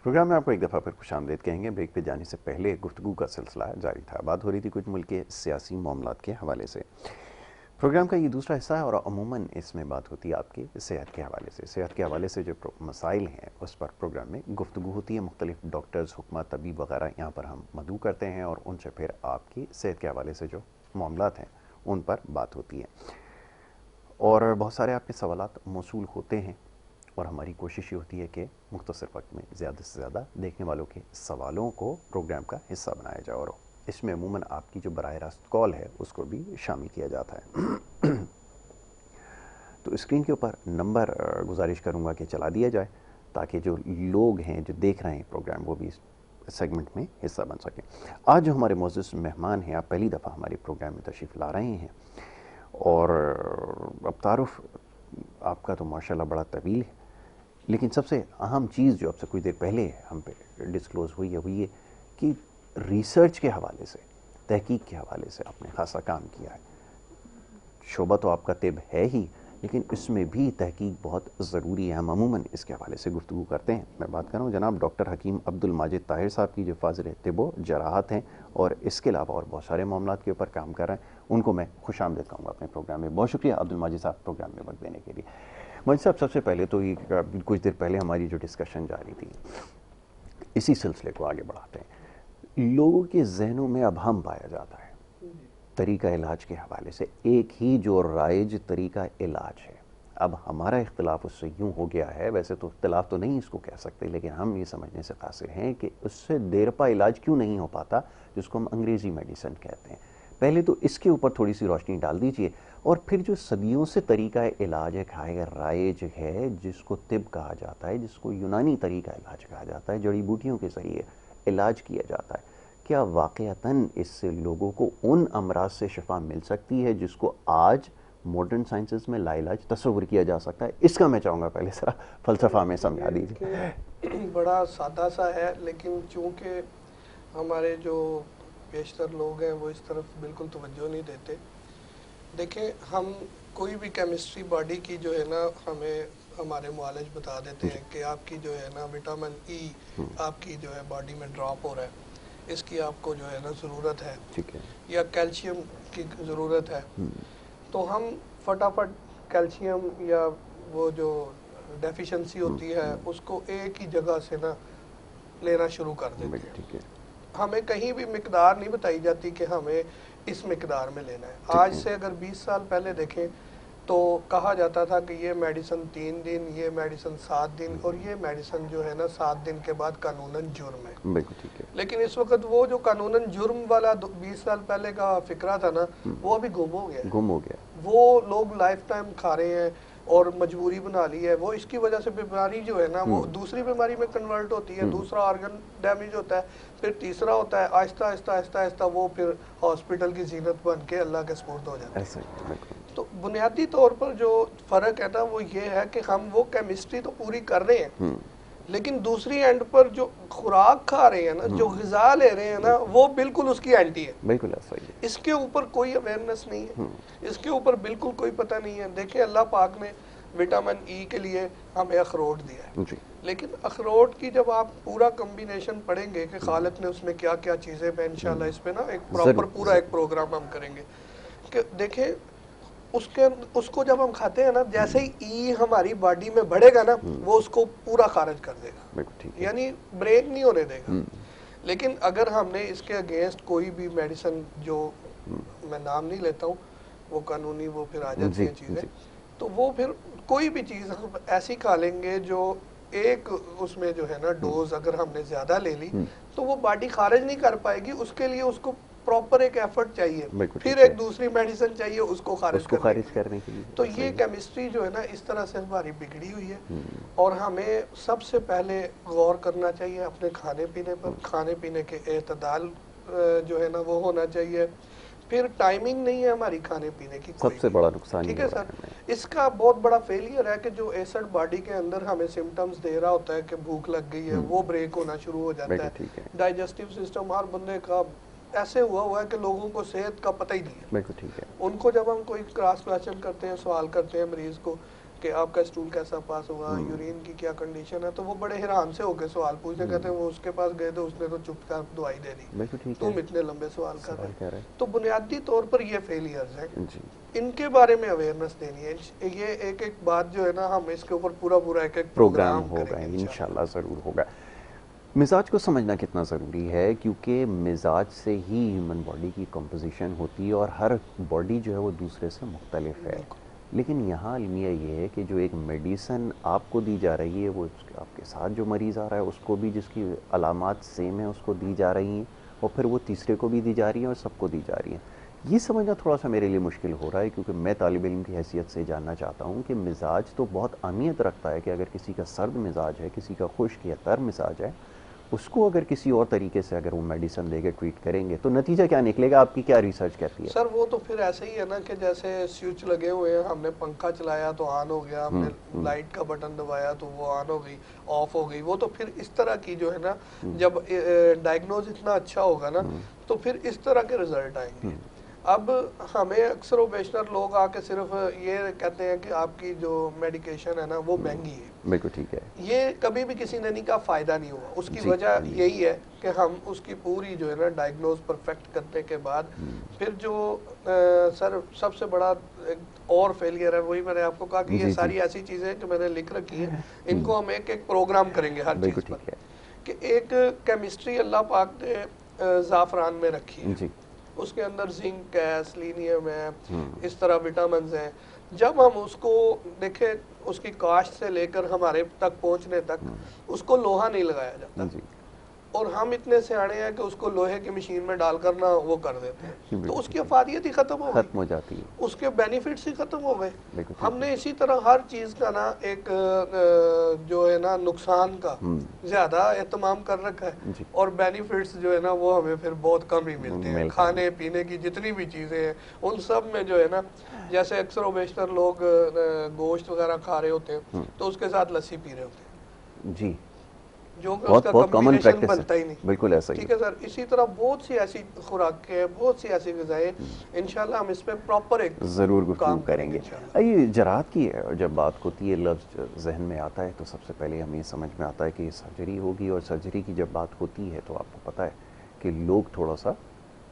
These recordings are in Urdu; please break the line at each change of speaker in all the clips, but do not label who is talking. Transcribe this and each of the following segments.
پروگرام میں آپ کو ایک دفعہ پھر خوش آمدید کہیں گے. بریک پہ جانے سے پہلے گفتگو کا سلسلہ جاری تھا. بات ہو رہی تھی کچھ ملک کے سیاسی معاملات کے حوالے سے. پروگرام کا یہ دوسرا حصہ ہے اور عموماً اس میں بات ہوتی ہے آپ کی صحت کے حوالے سے. صحت کے حوالے سے جو مسائل ہیں اس پر پروگرام میں گفتگو ہوتی ہے. مختلف ڈاکٹرز، حکمہ، طبیب وغیرہ یہاں پر ہم مدعو کرتے ہیں اور ان سے پھر آپ کی صحت کے حوالے سے جو معاملات ہیں ان پر بات ہوتی ہے. اور بہت سارے آپ کے سوالات موصول ہوتے ہیں اور ہماری کوشش یہ ہوتی ہے کہ مختصر وقت میں زیادہ سے زیادہ دیکھنے والوں کے سوالوں کو پروگرام کا حصہ بنایا جائے اور اس میں عموماً آپ کی جو براہ راست کال ہے اس کو بھی شامل کیا جاتا ہے. تو اسکرین کے اوپر نمبر گزارش کروں گا کہ چلا دیا جائے تاکہ جو لوگ ہیں جو دیکھ رہے ہیں پروگرام وہ بھی اس سیگمنٹ میں حصہ بن سکیں. آج جو ہمارے معزز مہمان ہیں، آپ پہلی دفعہ ہمارے پروگرام میں تشریف لا رہے ہیں اور اب تعارف آپ کا تو ماشاءاللہ بڑا طویل ہے، لیکن سب سے اہم چیز جو اب سے کچھ دیر پہلے ہم پہ ڈسکلوز ہوئی ہے وہ یہ کہ ریسرچ کے حوالے سے، تحقیق کے حوالے سے آپ نے خاصا کام کیا ہے. شعبہ تو آپ کا طب ہے ہی، لیکن اس میں بھی تحقیق بہت ضروری ہے. ہم عموماً اس کے حوالے سے گفتگو کرتے ہیں. میں بات کر رہا ہوں جناب ڈاکٹر حکیم عبد الماجد طاہر صاحب کی، جو فاضل طب و جراحت ہیں اور اس کے علاوہ اور بہت سارے معاملات کے اوپر کام کر رہے ہیں. ان کو میں خوش آمدید کہوں گا اپنے پروگرام میں. بہت شکریہ عبد الماجد صاحب پروگرام میں وقت دینے کے لیے. ماجد صاحب، سب سے پہلے تو یہ کچھ دیر پہلے ہماری جو ڈسکشن جاری تھی، اسی سلسلے کو آگے بڑھاتے ہیں. لوگوں کے ذہنوں میں ابہام پایا جاتا ہے طریقہ علاج کے حوالے سے. ایک ہی جو رائج طریقہ علاج ہے، اب ہمارا اختلاف اس سے یوں ہو گیا ہے، ویسے تو اختلاف تو نہیں اس کو کہہ سکتے، لیکن ہم یہ سمجھنے سے قاصر ہیں کہ اس سے دیرپا علاج کیوں نہیں ہو پاتا جس کو ہم انگریزی میڈیسن کہتے ہیں. پہلے تو اس کے اوپر تھوڑی سی روشنی ڈال دیجئے. اور پھر جو صدیوں سے طریقہ علاج ایک رائج ہے جس کو طب کہا جاتا ہے، جس کو یونانی طریقہ علاج کہا جاتا ہے، جڑی بوٹیوں کے ذریعے علاج کیا جاتا ہے، کیا واقعتاً اس سے لوگوں کو ان امراض سے شفا مل سکتی ہے جس کو آج ماڈرن سائنسز میں لا علاج تصور کیا جا سکتا ہے؟ اس کا میں چاہوں گا پہلے ذرا فلسفہ میں سمجھا دیجیے.
بڑا سادہ سا ہے، لیکن چونکہ ہمارے جو بیشتر لوگ ہیں وہ اس طرف بالکل توجہ نہیں دیتے. دیکھیں، ہم کوئی بھی کیمسٹری باڈی کی جو ہے نا، ہمیں ہمارے معالج بتا دیتے ہیں کہ آپ کی جو ہے نا وٹامن ای آپ کی جو ہے باڈی میں ڈراپ ہو رہا ہے، اس کی آپ کو جو ہے نا ضرورت ہے، یا کیلشیم کی ضرورت ہے. تو ہم فٹافٹ کیلشیم یا وہ جو ڈیفیشنسی ہوتی ہے اس کو ایک ہی جگہ سے نا لینا شروع کر دیتے ہیں. ہمیں کہیں بھی مقدار نہیں بتائی جاتی کہ ہمیں اس مقدار میں لینا ہے. آج سے اگر 20 سال پہلے دیکھیں تو کہا جاتا تھا کہ یہ میڈیسن 3 دن، یہ میڈیسن 7 دن، اور یہ میڈیسن جو ہے نا 7 دن کے بعد قانوناً جرم ہے. لیکن اس وقت وہ جو قانوناً جرم والا 20 سال پہلے کا فکرہ تھا نا، وہ ابھی گم ہو گیا. وہ لوگ لائف ٹائم کھا رہے ہیں اور مجبوری بنا لی ہے. وہ اس کی وجہ سے بیماری جو ہے نا وہ دوسری بیماری میں کنورٹ ہوتی ہے، دوسرا آرگن ڈیمیج ہوتا ہے، پھر تیسرا ہوتا ہے. آہستہ آہستہ آہستہ آہستہ وہ پھر ہاسپٹل کی زینت بن کے اللہ کے سپرد ہو جاتے ہیں. تو بنیادی طور پر جو فرق ہے نا وہ یہ ہے کہ ہم وہ کیمسٹری تو پوری کر رہے ہیں، لیکن دوسری اینڈ پر جو خوراک کھا رہے ہیں نا، جو غذا لے رہے ہیں نا، وہ بالکل اس کی اینٹی ہے. اس کے اوپر کوئی اویئرنیس نہیں ہے، اس کے اوپر بالکل کوئی پتہ نہیں ہے. دیکھیں، اللہ پاک نے وٹامن ای کے لیے ہمیں اخروٹ دیا ہے، لیکن اخروٹ کی جب آپ پورا کمبینیشن پڑھیں گے کہ خالق نے اس میں کیا کیا چیزیں، میں انشاءاللہ اس پہ نا ایک پراپر پورا ایک پروگرام ہم کریں گے کہ دیکھیں اس کو جب ہم کھاتے ہیں نا، جیسے ہی ای ہماری باڈی میں بڑھے گا نا وہ اس کو پورا خارج کر دے گا، یعنی بریک نہیں ہونے دے گا. لیکن اگر ہم نے اس کے اگینسٹ کوئی بھی میڈیسن، جو میں نام نہیں لیتا ہوں، وہ قانونی وہ پھر آ جاتی ہیں چیزیں، تو وہ پھر کوئی بھی چیز ہم ایسی کھا لیں گے جو ایک اس میں جو ہے نا ڈوز اگر ہم نے زیادہ لے لی تو وہ باڈی خارج نہیں کر پائے گی. اس کے لیے اس کو پراپر ایک ایفرٹ چاہیے، پھر ایک دوسری میڈیسن چاہیے اس کو خارج کرنے کے لیے. تو یہ کیمسٹری جو ہے نا اس طرح سے ہماری بگڑی ہوئی ہے، اور ہمیں سب سے پہلے غور کرنا چاہیے اپنے کھانے پینے پر. کھانے پینے کے اعتدال جو ہے نا وہ ہونا چاہیے. پھر ٹائمنگ نہیں ہے ہماری کھانے پینے کی، سب سے بڑا نقصان. ٹھیک ہے سر، اس کا بہت بڑا فیلئر ہے کہ جو ایسڈ باڈی کے اندر ہمیں سمٹمز دے رہا ہوتا ہے کہ بھوک لگ گئی ہے، وہ بریک ہونا شروع ہو جاتا ہے. ڈائجسٹیو سسٹم ہر بندے کا ایسے ہوا ہے کہ لوگوں کو صحت کا پتہ ہی نہیں ہے. ان کو جب ہم کوئی کراس کویسچن کرتے ہیں، سوال کرتے ہیں مریض کو کہ آپ کا اسٹول کیسا پاس ہوا, یورین کی کیا کنڈیشن ہے, تو وہ بڑے حیران سے ہو کے سوال پوچھتے, کہتے ہیں وہ اس کے پاس گئے تو اس نے تو چپ کر دوائی دے دی, تم اتنے لمبے سوال کر رہے ہیں. تو بنیادی طور پر یہ فیلیئرز ہیں, ان کے بارے میں اویئرنیس دینی ہے. یہ ایک ایک بات جو ہے نا, ہم اس کے اوپر پورا ایک ایک پروگرام
ہوگا انشاءاللہ, ضرور ہوگا. مزاج کو سمجھنا کتنا ضروری ہے, کیونکہ مزاج سے ہی ہیومن باڈی کی کمپوزیشن ہوتی ہے, اور ہر باڈی جو ہے وہ دوسرے سے مختلف ہے. لیکن یہاں المیہ یہ ہے کہ جو ایک میڈیسن آپ کو دی جا رہی ہے, وہ آپ کے ساتھ جو مریض آ رہا ہے اس کو بھی, جس کی علامات سیم ہیں, اس کو دی جا رہی ہیں, اور پھر وہ تیسرے کو بھی دی جا رہی ہیں, اور سب کو دی جا رہی ہیں. یہ سمجھنا تھوڑا سا میرے لیے مشکل ہو رہا ہے, کیونکہ میں طالب علم کی حیثیت سے جاننا چاہتا ہوں کہ مزاج تو بہت اہمیت رکھتا ہے, کہ اگر کسی کا سرد مزاج ہے, کسی کا خشک یا تر مزاج ہے, اس کو اگر کسی اور طریقے سے اگر وہ میڈیسن دے کے ٹریٹ کریں گے تو نتیجہ کیا نکلے گا؟ آپ کی کیا ریسرچ کہتی ہے؟
سر وہ تو پھر ایسے ہی ہے نا کہ جیسے سوئچ لگے ہوئے ہیں, ہم نے پنکھا چلایا تو آن ہو گیا, ہم نے لائٹ کا بٹن دبایا تو وہ آن ہو گئی, آف ہو گئی. وہ تو پھر اس طرح کی جو ہے نا, جب ڈائگنوز اتنا اچھا ہوگا نا تو پھر اس طرح کے رزلٹ آئیں گے. اب ہمیں اکثر و بیشتر لوگ آ کے صرف یہ کہتے ہیں کہ آپ کی جو میڈیکیشن ہے نا وہ مہنگی ہے.
بالکل ٹھیک ہے.
یہ کبھی بھی کسی نے نہیں کہا فائدہ نہیں ہوا. اس کی وجہ یہی ہے کہ ہم اس کی پوری جو ہے نا ڈائگنوز پرفیکٹ کرنے کے بعد پھر جو سر سب سے بڑا اور فیلئر ہے, وہی میں نے آپ کو کہا کہ یہ ساری ایسی چیزیں کہ میں نے لکھ رکھی ہیں, ان کو ہم ایک ایک پروگرام کریں گے ہر چیز پر. کہ ایک کیمسٹری اللہ پاک نے زعفران میں رکھی ہے, اس کے اندر زنک ہے, سلینیم ہے, اس طرح وٹامنز ہیں. جب ہم اس کو دیکھیں, اس کی کاشت سے لے کر ہمارے تک پہنچنے تک اس کو لوہا نہیں لگایا جاتا, اور ہم اتنے سیاڑے ہیں کہ اس کو لوہے کی مشین میں ڈال کر نہ وہ کر دیتے ہیں, تو اس کی افادیت ہی ختم ہو جاتی ہے, اس کے بینیفٹس ہی ختم ہو گئے. ہم نے اسی طرح ہر چیز کا نا ایک جو ہے نا نقصان کا زیادہ اہتمام کر رکھا ہے, اور بینیفٹس جو ہے نا وہ ہمیں پھر بہت کم ہی ملتے ہیں. کھانے پینے کی جتنی بھی چیزیں ہیں ان سب میں جو ہے نا, جیسے اکثر و بیشتر لوگ گوشت وغیرہ کھا رہے ہوتے ہیں تو اس کے ساتھ لسی پی رہے ہوتے ہیں,
جی,
جو کہ اس کا کمبینیشن بنتا ہی نہیں.
بالکل ایسا ہی.
ٹھیک ہے سر. اسی طرح بہت سی ایسی خوراکیں ہیں, بہت سی ایسی غذائیں, انشاءاللہ ہم اس پہ پراپر ایک
ضرور گفتگو کریں گے. یہ جراحت کی جب بات ہوتی ہے, لفظ ذہن میں آتا ہے تو سب سے پہلے ہمیں سمجھ میں آتا ہے کہ سرجری ہوگی, اور سرجری کی جب بات ہوتی ہے تو آپ کو پتہ ہے کہ لوگ تھوڑا سا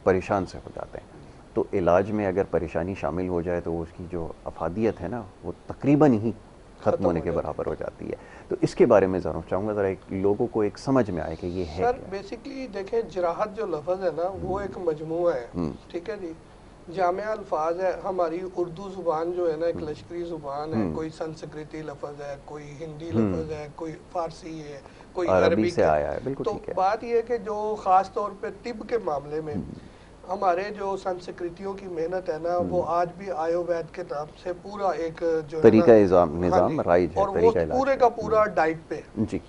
پریشان سے ہو جاتے ہیں. تو علاج میں اگر پریشانی شامل ہو جائے تو اس کی جو افادیت ہے نا وہ تقریباً ہی ختم ہونے کے برابر ہو جاتی ہے. تو اس کے بارے میں ضرور چاہوں گا, ذرا لوگوں کو ایک سمجھ میں آئے کہ یہ ہے.
سر بیسیکلی دیکھیں, جراحت جو لفظ ہے نا وہ ایک مجموعہ ہے, ٹھیک ہے جی, جامع الفاظ ہے. ہماری اردو زبان جو ہے نا ایک لشکری زبان ہے, کوئی سنسکرتی لفظ ہے, کوئی ہندی لفظ ہے, کوئی فارسی ہے, کوئی عربی سے آیا ہے. تو بات یہ ہے کہ جو خاص طور پہ طب کے معاملے میں ہمارے جو سنسکرتیوں کی محنت ہے نا, وہ آج بھی آیو وید کے نام سے پورا ایک جو
طریقہ نظام رائج ہے,
اور وہ پورے کا پورا ڈائٹ پہ,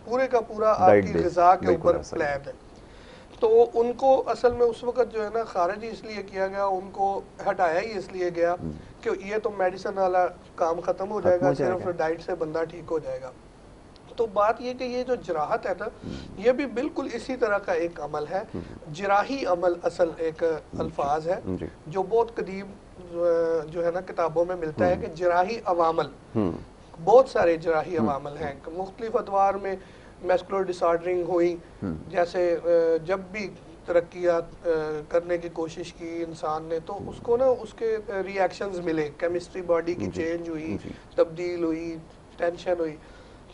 پورے کا پورا آپ کی غذا کے اوپر پلان ہے. تو ان کو اصل میں اس وقت جو ہے نا خارج اس لیے کیا گیا, ان کو ہٹایا ہی اس لیے گیا کہ یہ تو میڈیسن والا کام ختم ہو جائے گا, صرف ڈائٹ سے بندہ ٹھیک ہو جائے گا. تو بات یہ کہ یہ جو جراحت ہے نا, یہ بھی بالکل اسی طرح کا ایک عمل ہے. جراحی عمل اصل ایک الفاظ ہے جو بہت قدیم جو ہے نا کتابوں میں ملتا ہے, کہ جراحی عوامل, بہت سارے جراحی عوامل ہیں مختلف ادوار میں. میسکولر ڈس آرڈرنگ ہوئی, جیسے جب بھی ترقیات کرنے کی کوشش کی انسان نے, تو اس کو نا اس کے ری ایکشنز ملے, کیمسٹری باڈی کی چینج ہوئی, تبدیل ہوئی, ٹینشن ہوئی.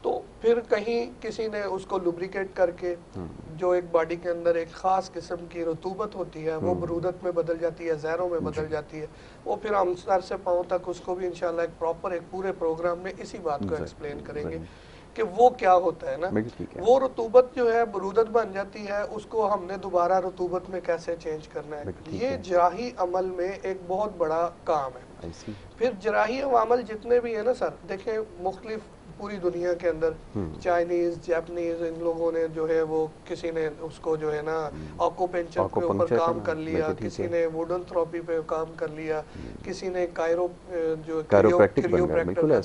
تو پھر کہیں کسی نے اس کو لوبریکیٹ کر کے, جو ایک باڈی کے اندر ایک خاص قسم کی رطوبت ہوتی ہے وہ برودت میں بدل جاتی ہے, زہروں میں بدل جاتی ہے. وہ پھر ہم سر سے پاؤں تک اس کو بھی انشاءاللہ ایک پراپر ایک پورے پروگرام میں اسی بات کو ایکسپلین کریں گے کہ وہ کیا ہوتا ہے نا. وہ رطوبت جو ہے برودت بن جاتی ہے, اس کو ہم نے دوبارہ رطوبت میں کیسے چینج کرنا ہے. یہ جراحی عمل میں ایک بہت بڑا کام ہے. پھر جراحی عوامل جتنے بھی ہیں نا سر, دیکھیں مختلف پوری دنیا کے اندر چائنیز, جاپنیز, ان لوگوں نے جو ہے وہ کسی نے اس کو جو ہے نا آکوپنچر کے اوپر کام کر لیا, کسی نے ووڈن تھراپی پہ کام کر لیا, کسی نے کائروپریکٹر.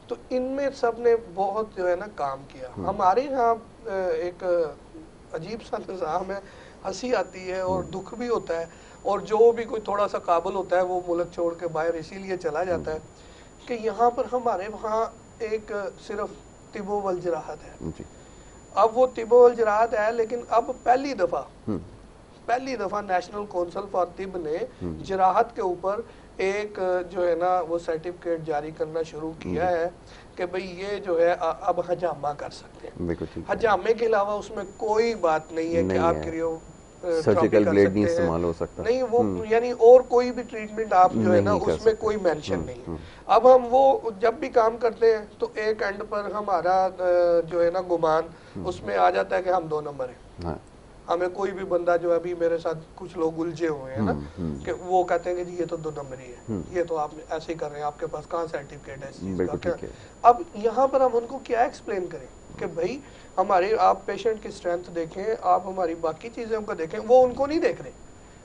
تو ان میں سب نے بہت جو ہے نا کام کیا. ہمارے یہاں ایک عجیب سا نظام ہے, ہنسی آتی ہے اور دکھ بھی ہوتا ہے, اور جو بھی کوئی تھوڑا سا قابل ہوتا ہے وہ ملک چھوڑ کے باہر اسی لیے چلا جاتا ہے کہ یہاں پر ہمارے وہاں ایک صرف طب و جراحت ہے.
جی.
اب وہ طب و جراحت ہے لیکن اب پہلی دفعہ نیشنل کونسل فار طب نے جراحت کے اوپر ایک جو ہے نا وہ سرٹیفکیٹ جاری کرنا شروع کیا ہے کہ بھئی یہ جو ہے اب حجامہ کر سکتے ہیں. حجامے کے علاوہ اس میں کوئی بات نہیں ہے کہ آپ کریو
سرجیکل بلیڈ نہیں استعمال ہو سکتا
نہیں, وہ یعنی اور کوئی بھی ٹریٹمنٹ آپ جو ہے نا اس میں کوئی مینشن نہیں. اب ہم وہ جب بھی کام کرتے ہیں تو ایک اینڈ پر ہمارا جو ہے نا گمان اس میں آ جاتا ہے کہ ہم 2 نمبر ہیں. ہمیں کوئی بھی بندہ جو ابھی میرے ساتھ کچھ لوگ الجھے ہوئے ہیں نا کہ وہ کہتے ہیں کہ جی یہ تو 2 نمبر ہی ہے, یہ تو آپ ایسے ہی کر رہے ہیں, آپ کے پاس کہاں سرٹیفکیٹ ہے اس چیز کا. اب یہاں پر ہم ان کو کیا ایکسپلین کریں کہ بھائی ہمارے آپ پیشنٹ کی سٹرینتھ دیکھیں, آپ ہماری باقی چیزیں کو دیکھیں, وہ ان کو نہیں دیکھ رہے.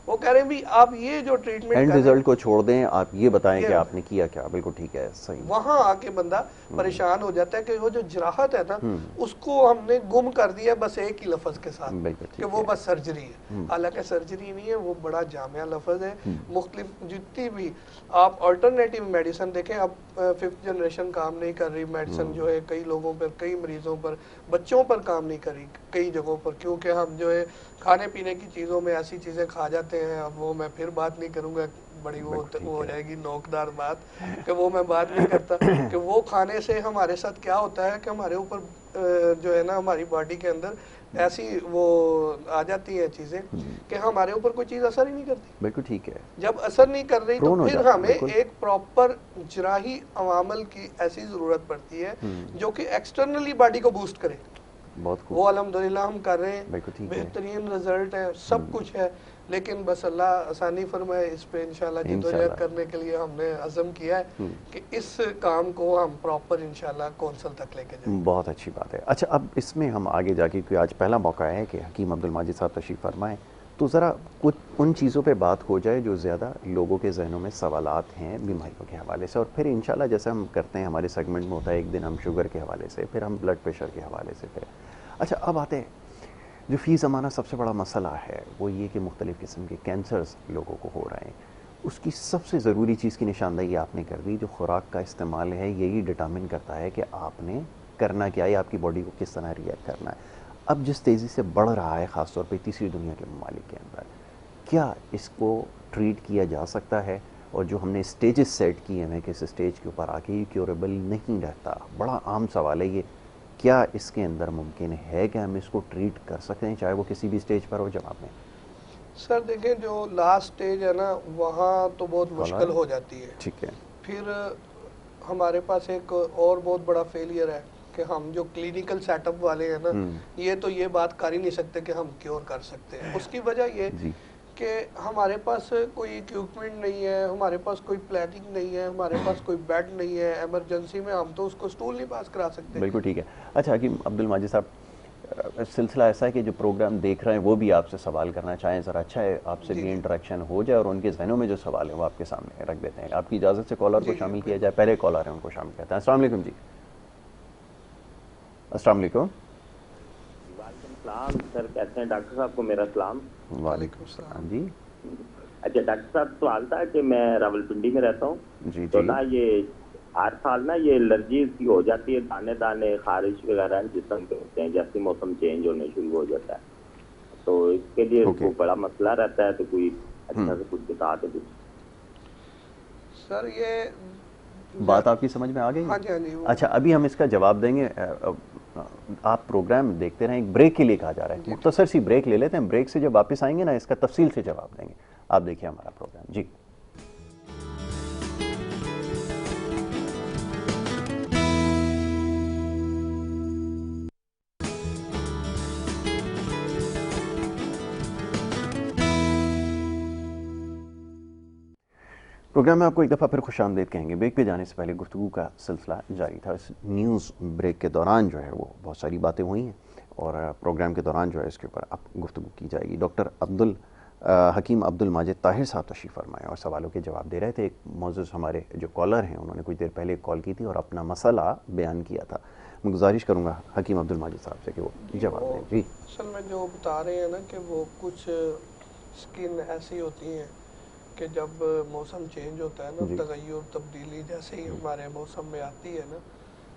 وہ کہہ رہے ہیں بھی آپ یہ جو ٹریٹمنٹ
اینڈ ریزلٹ کو چھوڑ دیں, آپ یہ بتائیں کہ آپ نے کیا کیا. بالکل ٹھیک ہے, صحیح.
وہاں آ کے بندہ پریشان ہو جاتا ہے کہ وہ جو جراحت ہے نا اس کو ہم نے گم کر دیا بس ایک ہی لفظ کے ساتھ کہ وہ بس سرجری ہے. حالانکہ سرجری نہیں ہے, وہ بڑا جامع لفظ ہے. مختلف جتنی بھی آپ آلٹرنیٹیو میڈیسن دیکھیں, اب 5th جنریشن کام نہیں کر رہی میڈیسن جو ہے, کئی لوگوں پر, کئی مریضوں پر, بچوں پر کام نہیں کر رہی کئی جگہوں پر, کیونکہ ہم جو ہے کھانے پینے کی چیزوں میں ایسی چیزیں کھا جاتے ہیں. اب وہ میں پھر بات نہیں کروں گا, بڑی وہ ہو جائے گی نوکدار بات, کہ وہ میں بات نہیں کرتا کہ وہ کھانے سے ہمارے ساتھ کیا ہوتا ہے کہ ہمارے اوپر جو ہے نا ہماری باڈی کے اندر ایسی وہ آ جاتی ہیں چیزیں کہ ہمارے اوپر کوئی چیز اثر ہی نہیں کرتی.
بالکل ٹھیک ہے.
جب اثر نہیں کر رہی تو پھر ہمیں ایک پراپر جراحی عوامل کی ایسی ضرورت پڑتی ہے جو کہ ایکسٹرنلی باڈی کو بوسٹ کرے. وہ الحمدللہ ہم کر رہے ہیں, بہترین رزلٹ ہے, سب کچھ ہے, لیکن بس اللہ آسانی فرمائے. اس پہ انشاءاللہ جدوجہد کرنے کے لیے ہم نے عزم کیا ہے کہ اس کام کو ہم پراپر انشاءاللہ کونسل تک لے کے جائیں.
بہت اچھی بات ہے. اچھا, اب اس میں ہم آگے جا کے, کیونکہ آج پہلا موقع ہے کہ حکیم عبدالماجد صاحب تشریف فرمائیں, تو ذرا کچھ ان چیزوں پہ بات ہو جائے جو زیادہ لوگوں کے ذہنوں میں سوالات ہیں بیماریوں کے حوالے سے, اور پھر انشاءاللہ جیسے ہم کرتے ہیں ہمارے سیگمنٹ میں ہوتا ہے, ایک دن ہم شوگر کے حوالے سے, پھر ہم بلڈ پریشر کے حوالے سے. پھر اچھا, اب آتے ہیں جو فی زمانہ سب سے بڑا مسئلہ ہے, وہ یہ کہ مختلف قسم کے کینسرز لوگوں کو ہو رہے ہیں. اس کی سب سے ضروری چیز کی نشاندہی آپ نے کر دی, جو خوراک کا استعمال ہے, یہی ڈٹرمن کرتا ہے کہ آپ نے کرنا کیا ہے, آپ کی باڈی کو کس طرح ریئیکٹ کرنا ہے. اب جس تیزی سے بڑھ رہا ہے خاص طور پہ تیسری دنیا کے ممالک کے اندر, کیا اس کو ٹریٹ کیا جا سکتا ہے؟ اور جو ہم نے اسٹیجز سیٹ کیے ہیں کہ اس اسٹیج کے اوپر آ کے یہ کیوریبل نہیں رہتا, بڑا عام سوال ہے یہ, کیا اس کے اندر ممکن ہے کہ ہم اس کو ٹریٹ کر سکتے ہیں چاہے وہ کسی بھی اسٹیج پر ہو؟ جواب میں
سر دیکھیں, جو لاسٹ اسٹیج ہے نا وہاں تو بہت مشکل ہو جاتی ہے.
ٹھیک ہے.
پھر ہمارے پاس ایک اور بہت بڑا فیلئر ہے کہ ہم جو کلینکل سیٹ اپ والے ہیں نا, یہ تو یہ بات کر ہی نہیں سکتے کہ ہم کیور کر سکتے ہیں. اس کی وجہ یہ کہ ہمارے پاس کوئی اکوپمنٹ نہیں ہے, ہمارے پاس کوئی پلاننگ نہیں ہے, ہمارے پاس کوئی بیڈ نہیں ہے. ایمرجنسی میں ہم تو اس کو سٹول نہیں پاس کرا سکتے.
بالکل ٹھیک ہے. اچھا حکیم عبدالماجد صاحب, سلسلہ ایسا ہے کہ جو پروگرام دیکھ رہے ہیں وہ بھی آپ سے سوال کرنا چاہیں, ذرا اچھا ہے آپ سے بھی انٹریکشن ہو جائے اور ان کے ذہنوں میں جو سوال ہیں وہ آپ کے سامنے رکھ دیتے ہیں. آپ کی اجازت سے کالر کو شامل کیا جائے. پہلے کالر ہیں ان کو شامل کرتے ہیں. السلام علیکم. جی السلام علیکم.
وعلیکم السلام سر, کہتے ہیں ڈاکٹر صاحب کو میرا سلام.
وعلیکم السلام. جی
اچھا ڈاکٹر صاحب, سوال تھا کہ میں راولپنڈی میں رہتا ہوں.
جی
تو نا یہ ہر سال نا یہ الرجیز کی ہو جاتی ہے, دانے دانے خارش وغیرہ جسم کے ہوتے ہیں جیسے موسم چینج ہونے شروع ہو جاتا ہے. تو اس کے لیے وہ بڑا مسئلہ رہتا ہے, تو کوئی اچھا سے کچھ بتا دے کچھ.
سر یہ
بات آپ کی سمجھ میں آ گئی؟
ہاں جی ہاں جی.
اچھا, ابھی ہم اس کا جواب دیں گے. آپ پروگرام دیکھتے رہیں, ایک بریک کے لیے کہا جا رہا ہے, مختصر سی بریک لے لیتے ہیں. بریک سے جب واپس آئیں گے نا اس کا تفصیل سے جواب دیں گے. آپ دیکھیے ہمارا پروگرام. جی پروگرام میں آپ کو ایک دفعہ پھر خوش آمدید کہیں گے. بریک پہ جانے سے پہلے گفتگو کا سلسلہ جاری تھا. اس نیوز بریک کے دوران جو ہے وہ بہت ساری باتیں ہوئی ہیں, اور پروگرام کے دوران جو ہے اس کے اوپر اب گفتگو کی جائے گی. ڈاکٹر حکیم عبدالماجد طاہر صاحب تشریف فرمائے اور سوالوں کے جواب دے رہے تھے. ایک معزز ہمارے جو کالر ہیں انہوں نے کچھ دیر پہلے کال کی تھی اور اپنا مسئلہ بیان کیا تھا. میں گزارش کروں گا حکیم عبدالماجد صاحب سے کہ وہ جواب دیں. جی
اصل میں جو بتا رہے ہیں نا کہ وہ کچھ سکن ایسی ہوتی ہیں کہ جب موسم چینج ہوتا ہے نا, تغیر تبدیلی جیسے ہی ہمارے موسم میں آتی ہے نا,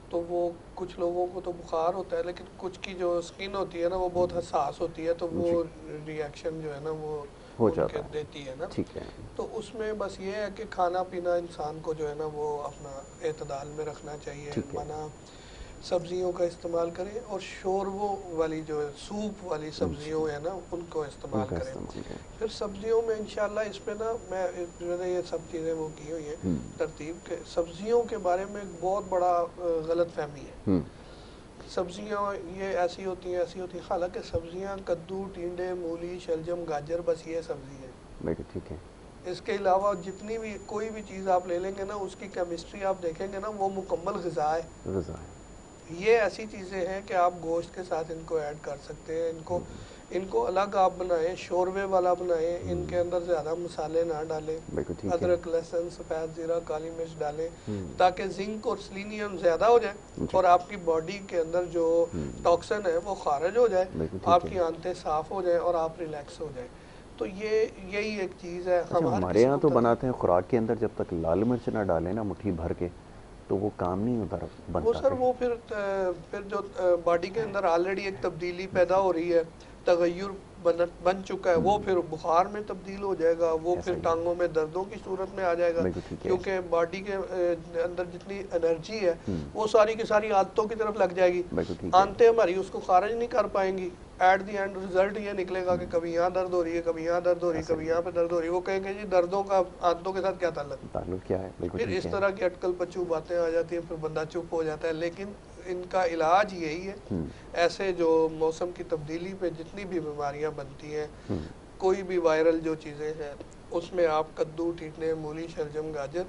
تو وہ کچھ لوگوں کو تو بخار ہوتا ہے، لیکن کچھ کی جو اسکن ہوتی ہے نا وہ بہت حساس ہوتی ہے، تو وہ ری ایکشن جو ہے نا وہ
ہو
ان
جاتا
کے
ہے.
دیتی ہے نا.
ٹھیک ہے.
تو اس میں بس یہ ہے کہ کھانا پینا انسان کو جو ہے نا وہ اپنا اعتدال میں رکھنا چاہیے،
ٹھیک ہے.
منع سبزیوں کا استعمال کریں، اور شوربوں والی جو ہے سوپ والی سبزیوں ہے نا ان کو
ان
استعمال
کا
کریں.
استعمال کریں.
پھر سبزیوں میں انشاءاللہ اس پہ نا میں نے یہ سب چیزیں وہ کی ہوئی ہیں ترتیب کے. سبزیوں کے بارے میں ایک بہت بڑا غلط فہمی ہے. سبزیاں یہ ایسی ہوتی ہیں حالانکہ سبزیاں کدو، ٹینڈے، مولی، شلجم، گاجر، بس یہ سبزی ہے.
بالکل ٹھیک ہے.
اس کے علاوہ جتنی بھی کوئی بھی چیز آپ لے لیں گے نا اس کی کیمسٹری آپ دیکھیں گے نا وہ مکمل غذا ہے.
غذا ہے.
یہ ایسی چیزیں ہیں کہ آپ گوشت کے ساتھ ان کو ایڈ کر سکتے ہیں. ان کو الگ آپ بنائیں، شوربے والا بنائیں، ان کے اندر زیادہ مسالے نہ ڈالیں،
بالکل ٹھیک ہے.
ادرک، لہسن، سفید زیرہ، کالی مرچ ڈالیں تاکہ زنک اور سیلینیم زیادہ ہو جائے اور آپ کی باڈی کے اندر جو ٹاکسن ہے وہ خارج ہو جائے،
بالکل ٹھیک
آپ
ہے.
کی آنتیں صاف ہو جائیں اور آپ ریلیکس ہو جائیں. تو یہی ایک چیز ہے.
اچھا ہمارے یہاں تو بناتے ہیں خوراک کے اندر جب تک لال مرچ نہ ڈالیں نا مٹھی بھر کے تو وہ کام نہیں ہوتا بنتا.
وہ سر وہ پھر جو باڈی کے اندر آلریڈی ایک تبدیلی پیدا ہو رہی ہے، تغیر بن چکا ہے، وہ پھر بخار میں تبدیل ہو جائے گا، وہ پھر ٹانگوں میں دردوں کی صورت میں آ جائے گا، کیونکہ باڈی کے اندر جتنی انرجی ہے وہ ساری کی ساری عادتوں کی طرف لگ جائے گی. عادتیں ہماری اس کو خارج نہیں کر پائیں گی. ایٹ دی اینڈ رزلٹ یہ نکلے گا کہ کبھی یہاں درد ہو رہی ہے، کبھی یہاں درد ہو رہی ہے، کبھی یہاں پہ درد ہو رہی ہے. وہ کہیں گے جی دردوں کا عادتوں کے ساتھ کیا تعلق
کیا ہے.
پھر اس طرح کی اٹکل پچو باتیں آ جاتی ہیں، پھر بندہ چپ ہو جاتا ہے. لیکن ان کا علاج یہی ہے، ایسے جو موسم کی تبدیلی پہ جتنی بھی بیماریاں بنتی ہیں، کوئی بھی وائرل جو چیزیں ہیں اس میں آپ کدو، ٹینڈے، مولی، شلجم، گاجر،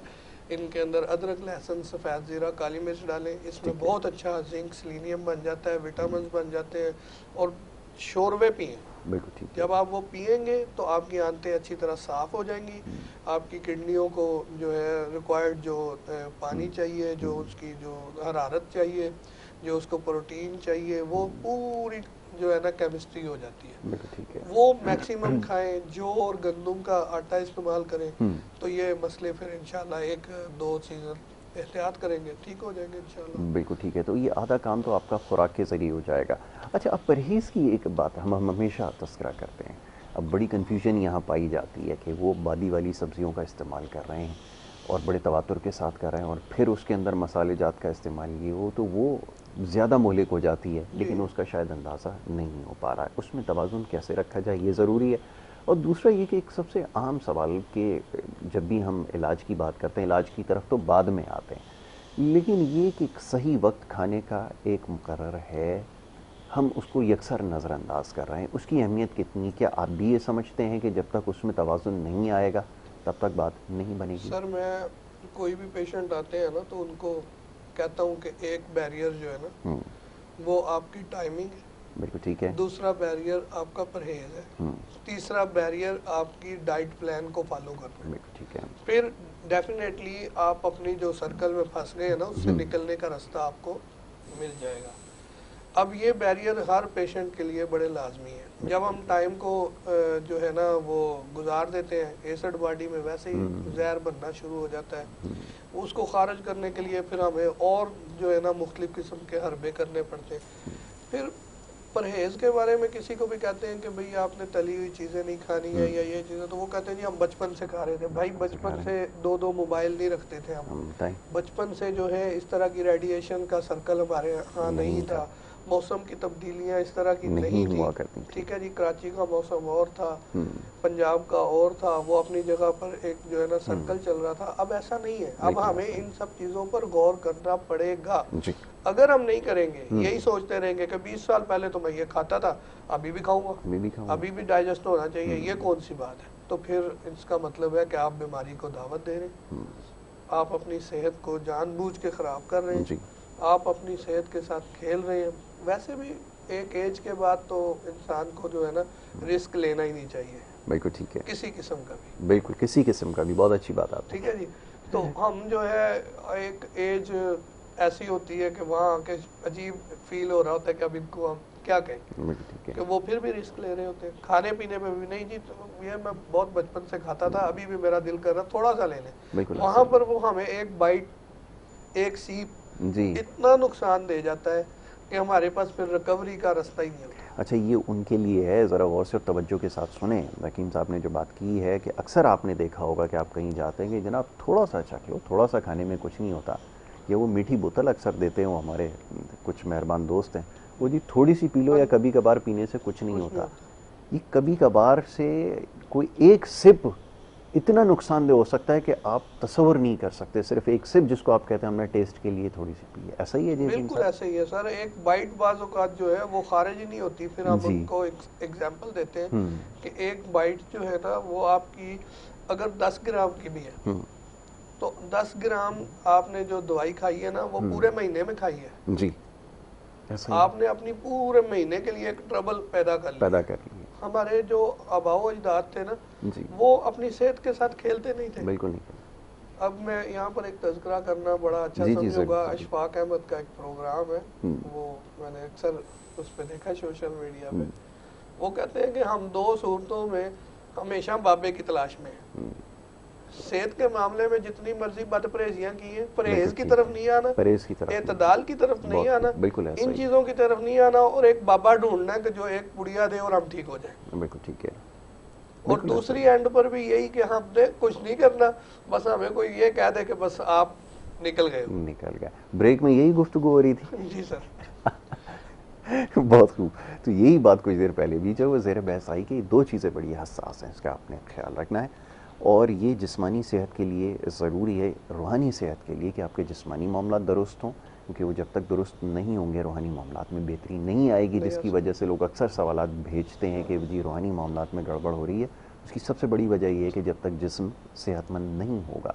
ان کے اندر ادرک، لہسن، سفید زیرہ، کالی مرچ ڈالیں. اس میں بہت اچھا زنک، سیلینیم بن جاتا ہے، وٹامنز بن جاتے ہیں. اور شوربے پئیں. جب آپ وہ پئیں گے تو آپ کی آنتیں اچھی طرح صاف ہو جائیں گی. آپ کی کڈنیوں کو جو ہے ریکوائرڈ جو پانی چاہیے، جو اس کی جو حرارت چاہیے، جو اس کو پروٹین چاہیے، وہ پوری جو ہے نا کیمسٹری ہو جاتی ہے. وہ میکسیمم کھائیں. جو اور گندم کا آٹا استعمال کریں. تو یہ مسئلے پھر انشاءاللہ 1-2 سیزن احتیاط کریں گے ٹھیک ہو جائیں گے انشاءاللہ.
بالکل ٹھیک ہے. تو یہ آدھا کام تو آپ کا خوراک کے ذریعے ہو جائے گا. اچھا اب پرہیز کی ایک بات ہم ہمیشہ تذکرہ کرتے ہیں. اب بڑی کنفیوژن یہاں پائی جاتی ہے کہ وہ بادی والی سبزیوں کا استعمال کر رہے ہیں اور بڑے تواتر کے ساتھ کر رہے ہیں اور پھر اس کے اندر مسالے جات کا استعمال یہ ہو تو وہ زیادہ مہلک ہو جاتی ہے، لیکن اس کا شاید اندازہ نہیں ہو پا رہا ہے. اس میں توازن کیسے رکھا جائے یہ ضروری ہے. اور دوسرا یہ کہ ایک سب سے عام سوال کہ جب بھی ہم علاج کی بات کرتے ہیں علاج کی طرف تو بعد میں آتے ہیں، لیکن یہ کہ ایک صحیح وقت کھانے کا ایک مقرر ہے، ہم اس کو یکسر نظر انداز کر رہے ہیں. اس کی اہمیت کتنی؟ کیا آپ بھی یہ سمجھتے ہیں کہ جب تک اس میں توازن نہیں آئے گا تب تک بات نہیں بنے گی؟
سر میں کوئی بھی پیشنٹ آتے ہیں نا تو ان کو کہتا ہوں کہ ایک بیریئر جو ہے نا وہ آپ کی ٹائمنگ ہے.
بالکل ٹھیک ہے.
دوسرا بیریئر آپ کا پرہیز ہے. تیسرا بیریئر آپ کی ڈائٹ پلان کو فالو کرنا ہے.
بالکل ٹھیک ہے.
پھر ڈیفینیٹلی آپ اپنی جو سرکل میں پھنس گئے ہیں نا اس سے نکلنے کا راستہ آپ کو مل جائے گا. اب یہ بیریئر ہر پیشنٹ کے لیے بڑے لازمی ہیں. جب ہم ٹائم کو جو ہے نا وہ گزار دیتے ہیں، ایسڈ باڈی میں ویسے ہی زہر بننا شروع ہو جاتا ہے. اس کو خارج کرنے کے لیے پھر ہمیں اور جو ہے نا مختلف قسم کے حربے کرنے پڑتے ہیں. پھر پرہیز کے بارے میں کسی کو بھی کہتے ہیں کہ بھئی آپ نے تلی ہوئی چیزیں نہیں کھانی ہے یا یہ چیزیں، تو وہ کہتے ہیں جی ہم بچپن سے کھا رہے تھے. بھائی بچپن سے 2 موبائل نہیں رکھتے تھے ہم. بچپن سے جو ہے اس طرح کی ریڈیشن کا سرکل ہمارے ہاں نہیں تھا. موسم کی تبدیلیاں اس طرح کی نہیں تھی. ٹھیک ہے جی. کراچی کا موسم اور تھا، پنجاب کا اور تھا، وہ اپنی جگہ پر ایک جو ہے نا سرکل چل رہا تھا. اب ایسا نہیں ہے. اب ہمیں ان سب چیزوں پر غور کرنا پڑے گا. اگر ہم نہیں کریں گے، یہی سوچتے رہیں گے کہ 20 سال پہلے تو میں یہ کھاتا تھا، ابھی بھی کھاؤں گا، ابھی بھی ڈائجسٹ ہونا چاہیے، یہ کون سی بات ہے؟ تو پھر اس کا مطلب ہے کہ آپ بیماری کو دعوت دے رہے ہیں. آپ اپنی صحت کو جان بوجھ کے خراب کر رہے ہیں. آپ اپنی صحت کے ساتھ کھیل رہے ہیں. ویسے بھی ایک ایج کے بعد تو انسان کو جو ہے نا رسک لینا ہی نہیں چاہیے.
بالکل ٹھیک ہے.
کسی قسم کا بھی.
بالکل کسی قسم کا بھی. بہت اچھی بات آپ.
ٹھیک ہے جی. تو ہم جو ہے ایک ایج ایسی ہوتی ہے کہ وہاں کے عجیب فیل ہو رہا ہوتا ہے کہ اب ان کو ہم کیا کہیں کہ وہ پھر بھی رسک لے رہے ہوتے ہیں. کھانے پینے میں بھی نہیں جی یہ میں بہت بچپن سے کھاتا تھا، ابھی بھی میرا دل کر رہا تھوڑا سا لے لیں. وہاں پر وہ ہمیں ایک بائٹ، ایک سیپ
جی
اتنا نقصان دے جاتا ہے کہ ہمارے پاس پھر ریکوری کا راستہ ہی نہیں ہوتا۔
اچھا یہ ان کے لیے ہے، ذرا غور سے اور توجہ کے ساتھ سنیں، حکیم صاحب نے جو بات کی ہے کہ اکثر آپ نے دیکھا ہوگا کہ آپ کہیں جاتے ہیں کہ جناب تھوڑا سا چکھ لو، تھوڑا سا کھانے میں کچھ نہیں ہوتا، یا وہ میٹھی بوتل اکثر دیتے ہیں، وہ ہمارے کچھ مہربان دوست ہیں، وہ جی تھوڑی سی پی لو یا کبھی کبھار پینے سے کچھ نہیں ہوتا۔ یہ کبھی کبھار سے کوئی ایک سپ اتنا نقصان دہ ہو سکتا ہے کہ آپ تصور نہیں کر سکتے، صرف ایک سپ جس کو آپ کہتے ہیں ہم نے ٹیسٹ کے لیے تھوڑی سی پی ہے، ایسا ہی ہے جی حکیم
بالکل
صاحب؟
ایسا ہی ہے سر، ایک بائٹ بعض اوقات جو ہے وہ خارج ہی نہیں ہوتی، پھر ہم
جی
ان کو ایگزامپل دیتے ہیں کہ ایک بائٹ جو ہے نا وہ آپ کی اگر 10 گرام کی بھی ہے تو 10 گرام آپ نے جو دوائی کھائی ہے نا وہ پورے مہینے میں کھائی ہے،
جی ایسا ہی
آپ نے اپنی پورے مہینے کے لیے ایک ٹربل پیدا کر لی۔ ہمارے جو آباء و اجداد تھے نا
جی
وہ اپنی صحت کے ساتھ کھیلتے نہیں تھے۔
بالکل نہیں،
اب میں یہاں پر ایک تذکرہ کرنا بڑا اچھا
جی
سمجھوں گا،
ضرور۔
اشفاق احمد کا ایک پروگرام ہے، وہ میں نے اکثر اس پہ دیکھا سوشل میڈیا پہ، وہ کہتے ہیں کہ ہم دو صورتوں میں ہمیشہ بابے کی تلاش میں ہیں، صحت کے معاملے میں جتنی مرضی بد پرہیزیاں کی ہیں، پرہیز کی طرف نہیں آنا،
پرہیز کی طرف
اعتدال کی طرف نہیں آنا،
بالکل ایسا
ان
ہی،
چیزوں کی طرف نہیں آنا، اور ایک بابا ڈھونڈنا ہے کہ جو ایک پڑیا دے اور ہم ٹھیک ہو جائیں۔
بالکل ٹھیک ہے،
اور دوسری اینڈ پر بھی یہی کہ ہم نے کچھ نہیں کرنا، بس ہمیں کوئی یہ کہہ دے کہ بس آپ نکل گئے ہو۔
نکل گیا۔ بریک میں یہی گفتگو ہو رہی تھی؟
جی سر۔
بہت خوب، تو یہی بات کچھ دیر پہلے بھی جو وہ زیر بحث آئی کہ دو چیزیں بڑی حساس ہیں، اس کا آپ نے خیال رکھنا ہے، اور یہ جسمانی صحت کے لیے ضروری ہے، روحانی صحت کے لیے کہ آپ کے جسمانی معاملات درست ہوں، کیونکہ وہ جب تک درست نہیں ہوں گے روحانی معاملات میں بہتری نہیں آئے گی، جس کی وجہ سے لوگ اکثر سوالات بھیجتے ہیں کہ جی روحانی معاملات میں گڑبڑ ہو رہی ہے۔ اس کی سب سے بڑی وجہ یہ ہے کہ جب تک جسم صحت مند نہیں ہوگا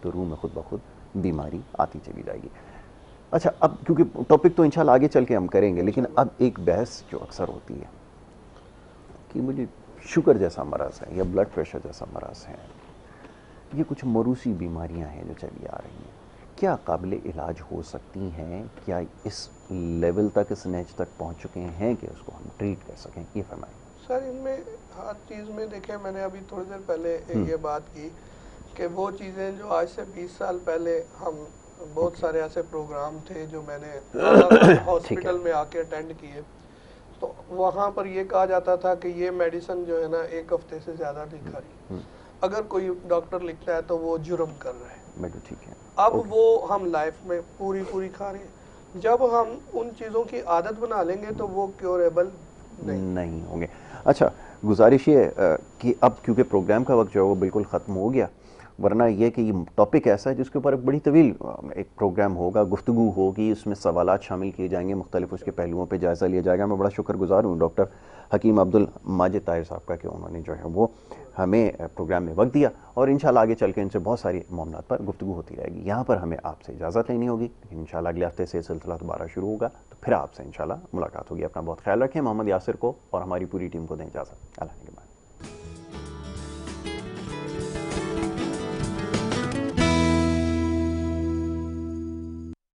تو روح میں خود بخود بیماری آتی چلی جائے گی۔ اچھا اب کیونکہ ٹاپک تو انشاءاللہ آگے چل کے ہم کریں گے، لیکن اب ایک بحث جو اکثر ہوتی ہے کہ مجھے شوگر جیسا مرض ہے یا بلڈ پریشر جیسا مرض ہے، یہ کچھ موروثی بیماریاں ہیں جو چلی آ رہی ہیں، کیا قابل علاج ہو سکتی ہیں؟ کیا اس لیول تک، اس نیچ تک پہنچ چکے ہیں کہ اس کو ہم ٹریٹ کر سکیں؟ یہ فرمائیں
سر ان میں ہر چیز میں دیکھیں، میں نے ابھی تھوڑی دیر پہلے یہ بات کی کہ وہ چیزیں جو آج سے 20 سال پہلے ہم بہت سارے ایسے پروگرام تھے جو میں نے ہاسپٹل میں آ کے اٹینڈ کیے، تو وہاں پر یہ کہا جاتا تھا کہ یہ میڈیسن جو ہے نا 1 ہفتے سے زیادہ نہیں کھانی، اگر کوئی ڈاکٹر لکھتا ہے تو وہ جرم کر رہا ہے۔
بالکل ٹھیک ہے،
اب وہ ہم لائف میں پوری کھا رہے ہیں، جب ہم ان چیزوں کی عادت بنا لیں گے تو وہ کیوریبل نہیں
ہوں گے۔ اچھا گزارش یہ کہ اب کیونکہ پروگرام کا وقت جو ہے وہ بالکل ختم ہو گیا، ورنہ یہ کہ یہ ٹاپک ایسا ہے جس کے اوپر ایک بڑی طویل ایک پروگرام ہوگا، گفتگو ہوگی، اس میں سوالات شامل کیے جائیں گے، مختلف اس کے پہلوؤں پہ جائزہ لیا جائے گا۔ میں بڑا شکر گزار ہوں ڈاکٹر حکیم عبدالماجد طاہر صاحب کا کہ انہوں نے جو ہے وہ ہمیں پروگرام میں وقت دیا، اور انشاءاللہ آگے چل کے ان سے بہت ساری معاملات پر گفتگو ہوتی رہے گی۔ یہاں پر ہمیں آپ سے اجازت لینی ہوگی، لیکن انشاءاللہ اگلے ہفتے سے سلسلہ دوبارہ شروع ہوگا، تو پھر آپ سے انشاءاللہ ملاقات ہوگی۔ اپنا بہت خیال رکھیں، محمد یاسر کو اور ہماری پوری ٹیم کو دیں اجازت۔ اللہ کے بعد۔